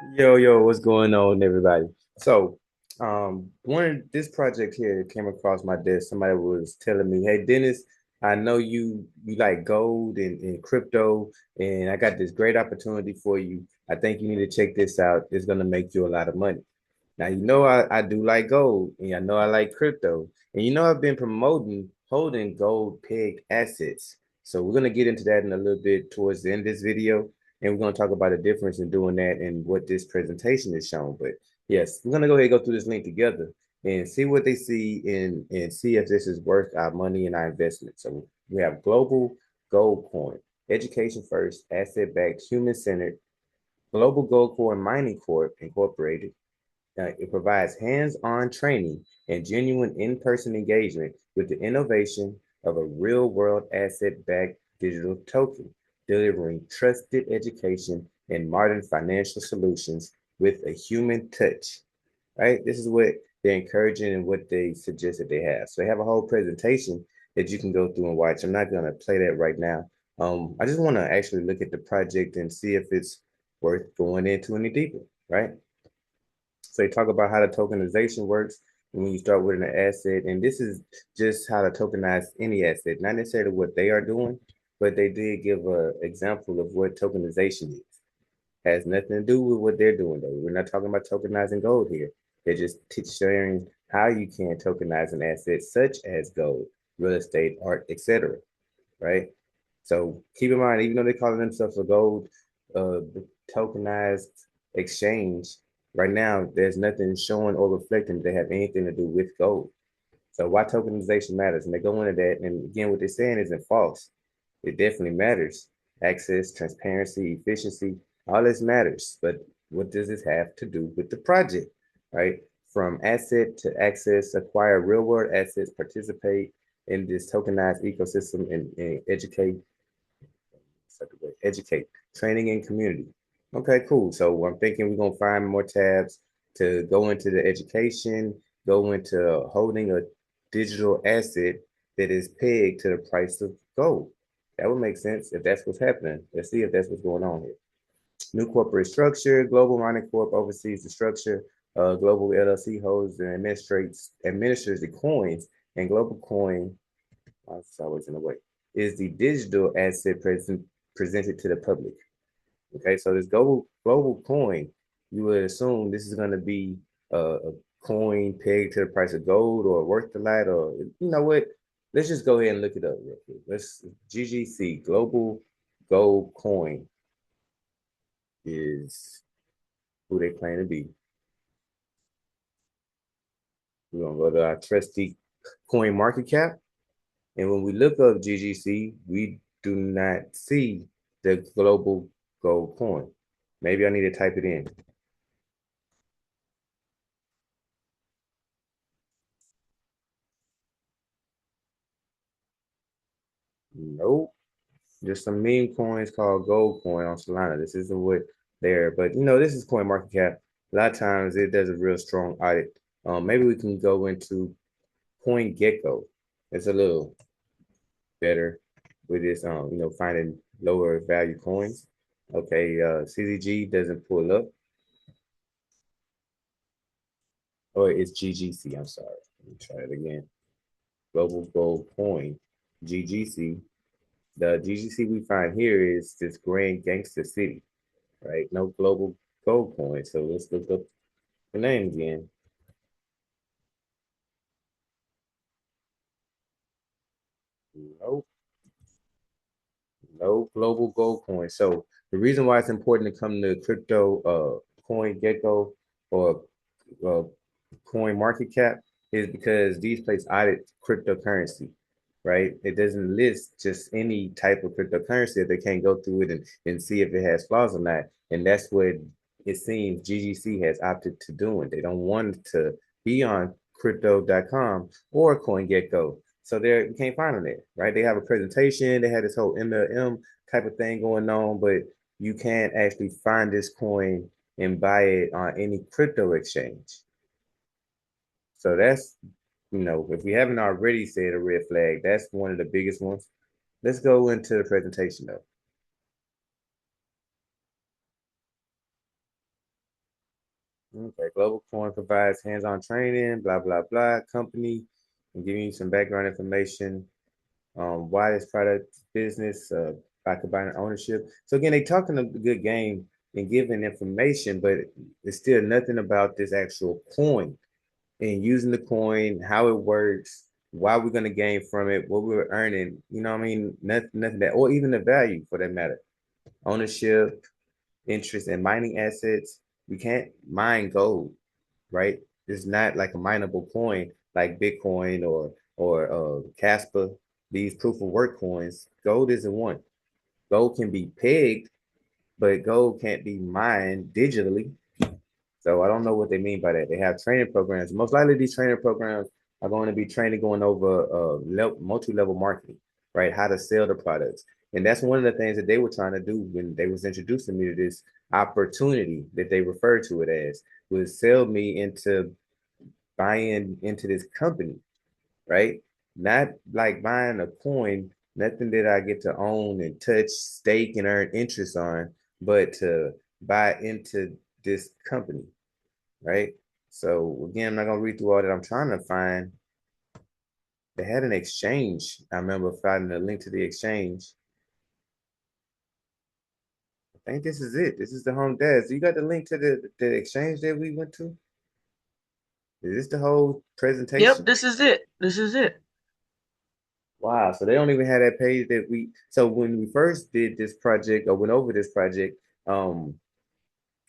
Yo, what's going on, everybody? So, this project here came across my desk. Somebody was telling me, "Hey, Dennis, I know you like gold and crypto, and I got this great opportunity for you. I think you need to check this out. It's gonna make you a lot of money." Now, I do like gold, and I know I like crypto, and I've been promoting holding gold pegged assets. So we're gonna get into that in a little bit towards the end of this video, and we're gonna talk about the difference in doing that and what this presentation is showing. But yes, we're gonna go ahead and go through this link together and see what they see and see if this is worth our money and our investment. So we have global gold coin, education first, asset backed, human centered, global gold coin mining corp incorporated. It provides hands-on training and genuine in-person engagement with the innovation of a real-world asset-backed digital token, delivering trusted education and modern financial solutions with a human touch. Right? This is what they're encouraging and what they suggest that they have. So they have a whole presentation that you can go through and watch. I'm not going to play that right now. I just want to actually look at the project and see if it's worth going into any deeper, right? So they talk about how the tokenization works when you start with an asset, and this is just how to tokenize any asset, not necessarily what they are doing, but they did give an example of what tokenization is. Has nothing to do with what they're doing though. We're not talking about tokenizing gold here. They're just sharing how you can tokenize an asset such as gold, real estate, art, etc. Right? So keep in mind, even though they're calling themselves a gold uh, tokenized exchange, right now there's nothing showing or reflecting that they have anything to do with gold. So why tokenization matters, and they go into that, and again, what they're saying isn't false. It definitely matters. Access, transparency, efficiency, all this matters. But what does this have to do with the project, right? From asset to access, acquire real world assets, participate in this tokenized ecosystem, and educate, training and community. Okay, cool. So I'm thinking we're gonna find more tabs to go into the education, go into holding a digital asset that is pegged to the price of gold. That would make sense if that's what's happening. Let's see if that's what's going on here. New corporate structure, Global Mining Corp oversees the structure. Global LLC holds and administers the coins, and Global Coin, oh, it's always in the way, is the digital asset presented to the public. Okay, so this global coin, you would assume this is going to be a coin pegged to the price of gold or worth a lot, or you know what? Let's just go ahead and look it up real quick. Let's GGC Global Gold Coin is who they claim to be. We're gonna go to our trusty coin market cap, and when we look up GGC, we do not see the global gold coin. Maybe I need to type it in. Nope. There's some meme coins called gold coin on Solana. This isn't what they're, but this is coin market cap. A lot of times it does a real strong audit. Maybe we can go into Coin Gecko. It's a little better with this, finding lower value coins. Okay, CZG doesn't pull up, or it's GGC. I'm sorry. Let me try it again. Global Gold Coin, GGC. The GGC we find here is this Grand Gangster City, right? No global gold coin. So let's look up the name again. Nope, no global gold coin. So the reason why it's important to come to crypto coin gecko or uh, coin market cap is because these places audit cryptocurrency, right? It doesn't list just any type of cryptocurrency if they can't go through it and see if it has flaws or not. And that's what it seems GGC has opted to doing. They don't want to be on crypto.com or CoinGecko. So there you can't find them there, right? They have a presentation, they had this whole MLM type of thing going on, but you can't actually find this coin and buy it on any crypto exchange. So that's, if we haven't already said a red flag, that's one of the biggest ones. Let's go into the presentation though. Okay, Global Coin provides hands-on training, blah, blah, blah, company, and giving you some background information. Why this product business by combining ownership. So again, they talking a good game and giving information, but it's still nothing about this actual coin and using the coin, how it works, why we're going to gain from it, what we're earning. You know what I mean? Nothing that, or even the value for that matter. Ownership, interest in mining assets. We can't mine gold, right? It's not like a mineable coin like Bitcoin or Casper. These proof of work coins. Gold isn't one. Gold can be pegged, but gold can't be mined digitally. So I don't know what they mean by that. They have training programs. Most likely, these training programs are going to be training going over multi-level marketing, right? How to sell the products, and that's one of the things that they were trying to do when they was introducing me to this opportunity that they referred to it as was sell me into buying into this company, right? Not like buying a coin, nothing that I get to own and touch, stake, and earn interest on, but to buy into this company, right? So again, I'm not gonna read through all that. I'm trying to find. They had an exchange. I remember finding a link to the exchange. I think this is it. This is the home desk. You got the link to the exchange that we went to? Is this the whole Yep, presentation? this is it. This is it. Wow. So they don't even have that page that we. So when we first did this project or went over this project, um,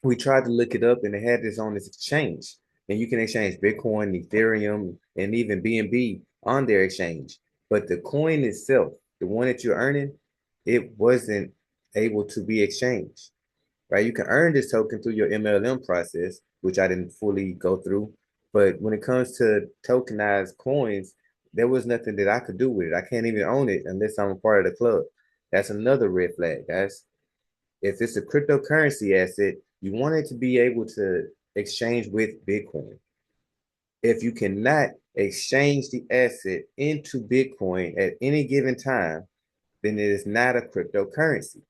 we tried to look it up and they had this on this exchange. And you can exchange Bitcoin, Ethereum, and even BNB on their exchange. But the coin itself, the one that you're earning, it wasn't able to be exchanged, right? You can earn this token through your MLM process, which I didn't fully go through. But when it comes to tokenized coins, there was nothing that I could do with it. I can't even own it unless I'm a part of the club. That's another red flag, guys. If it's a cryptocurrency asset, you want it to be able to exchange with Bitcoin. If you cannot exchange the asset into Bitcoin at any given time, then it is not a cryptocurrency.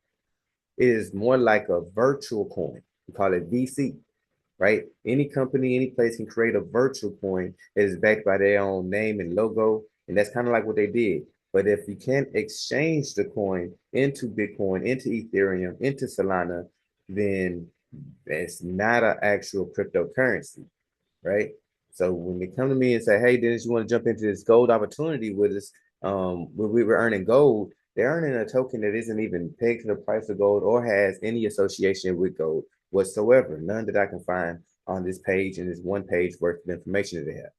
It is more like a virtual coin. We call it VC, right? Any company, any place can create a virtual coin that is backed by their own name and logo. And that's kind of like what they did. But if you can't exchange the coin into Bitcoin, into Ethereum, into Solana, then it's not an actual cryptocurrency, right? So when they come to me and say, "Hey, Dennis, you want to jump into this gold opportunity with us?" When we were earning gold, they're earning a token that isn't even pegged to the price of gold or has any association with gold whatsoever. None that I can find on this page and this one page worth of information that they have.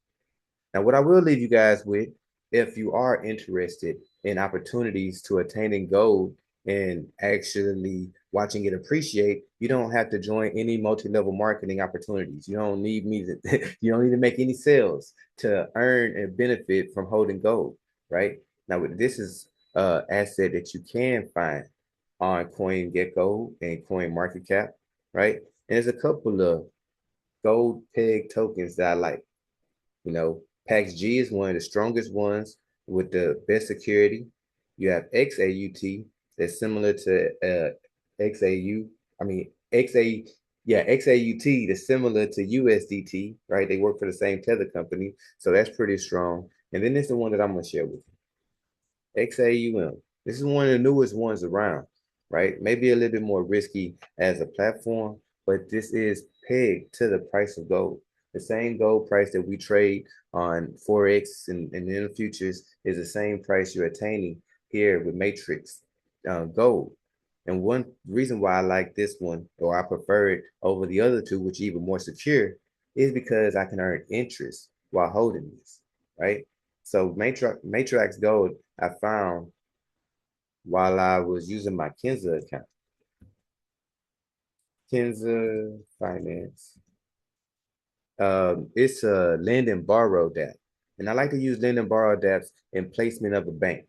Now, what I will leave you guys with, if you are interested in opportunities to attaining gold and actually watching it appreciate, you don't have to join any multi-level marketing opportunities. You don't need me to, you don't need to make any sales to earn and benefit from holding gold, right? Now, this is asset that you can find on CoinGecko and Coin Market Cap, right? And there's a couple of gold peg tokens that I like. You know, PAX G is one of the strongest ones with the best security. You have XAUT that's similar to XAU. I mean, XAUT that's similar to USDT, right? They work for the same tether company. So that's pretty strong. And then there's the one that I'm going to share with you. XAUM. This is one of the newest ones around, right? Maybe a little bit more risky as a platform, but this is pegged to the price of gold. The same gold price that we trade on Forex and in the futures is the same price you're attaining here with Matrix Gold. And one reason why I like this one, or I prefer it over the other two, which are even more secure, is because I can earn interest while holding this, right? So Matrix Gold I found while I was using my Kinza account. Kinza Finance. It's a lend and borrow debt. And I like to use lend and borrow debts in placement of a bank,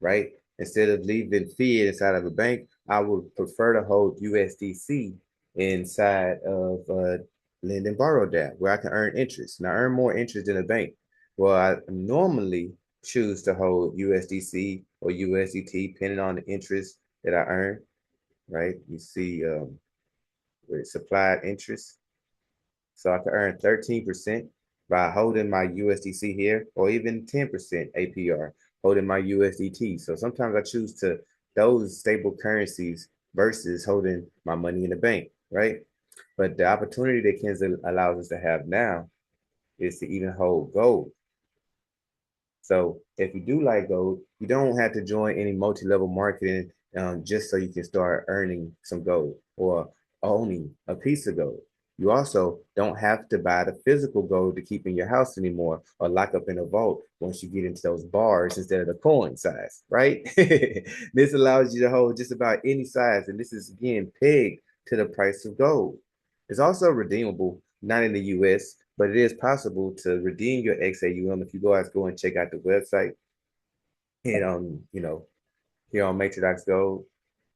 right? Instead of leaving fiat inside of a bank, I would prefer to hold USDC inside of lend and borrow debt where I can earn interest. And I earn more interest in a bank. Well, I normally choose to hold USDC or USDT depending on the interest that I earn, right? You see where it's supplied interest. So I could earn 13% by holding my USDC here, or even 10% APR holding my USDT. So sometimes I choose to those stable currencies versus holding my money in the bank, right? But the opportunity that Kenza allows us to have now is to even hold gold. So if you do like gold, you don't have to join any multi-level marketing just so you can start earning some gold or owning a piece of gold. You also don't have to buy the physical gold to keep in your house anymore or lock up in a vault once you get into those bars instead of the coin size, right? This allows you to hold just about any size. And this is, again, pegged to the price of gold. It's also redeemable, not in the US, but it is possible to redeem your XAUM if you go and check out the website. And here on Matrix Gold,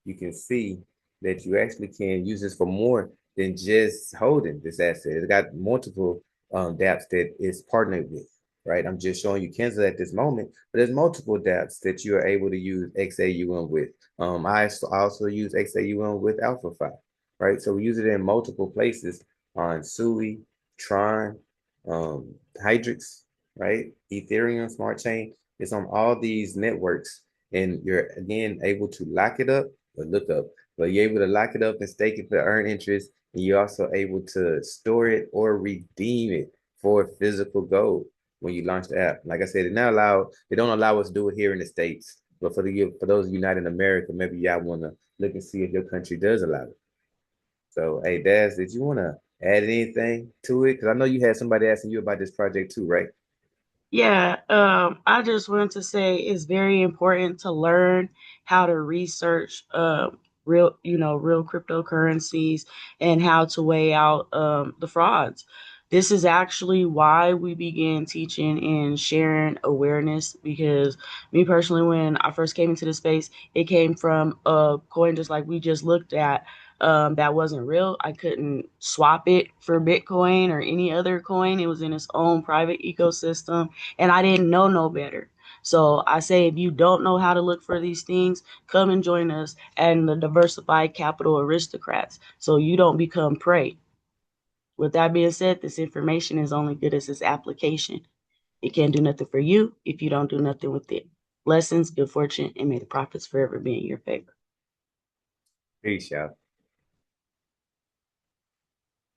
you can see that you actually can use this for more than just holding this asset. It's got multiple dApps that it's partnered with, right? I'm just showing you Kenza at this moment, but there's multiple dApps that you are able to use XAUM with. I also use XAUM with AlphaFi, right? So we use it in multiple places on Sui, Tron, Hydrix, right? Ethereum, Smart Chain. It's on all these networks, and you're again able to lock it up or look up, but you're able to lock it up and stake it to earn interest, and you're also able to store it or redeem it for physical gold when you launch the app. Like I said, they don't allow us to do it here in the States. But for those of you not in America, maybe y'all want to look and see if your country does allow it. So, hey, Daz, did you want to add anything to it? Because I know you had somebody asking you about this project too, right? Yeah, I just wanted to say it's very important to learn how to research real cryptocurrencies and how to weigh out the frauds. This is actually why we began teaching and sharing awareness because me personally, when I first came into the space, it came from a coin just like we just looked at that wasn't real. I couldn't swap it for Bitcoin or any other coin. It was in its own private ecosystem and I didn't know no better. So I say, if you don't know how to look for these things, come and join us and the Diversified Capital Aristocrats so you don't become prey. With that being said, this information is only good as its application. It can't do nothing for you if you don't do nothing with it. Blessings, good fortune, and may the profits forever be in your favor. Peace, y'all.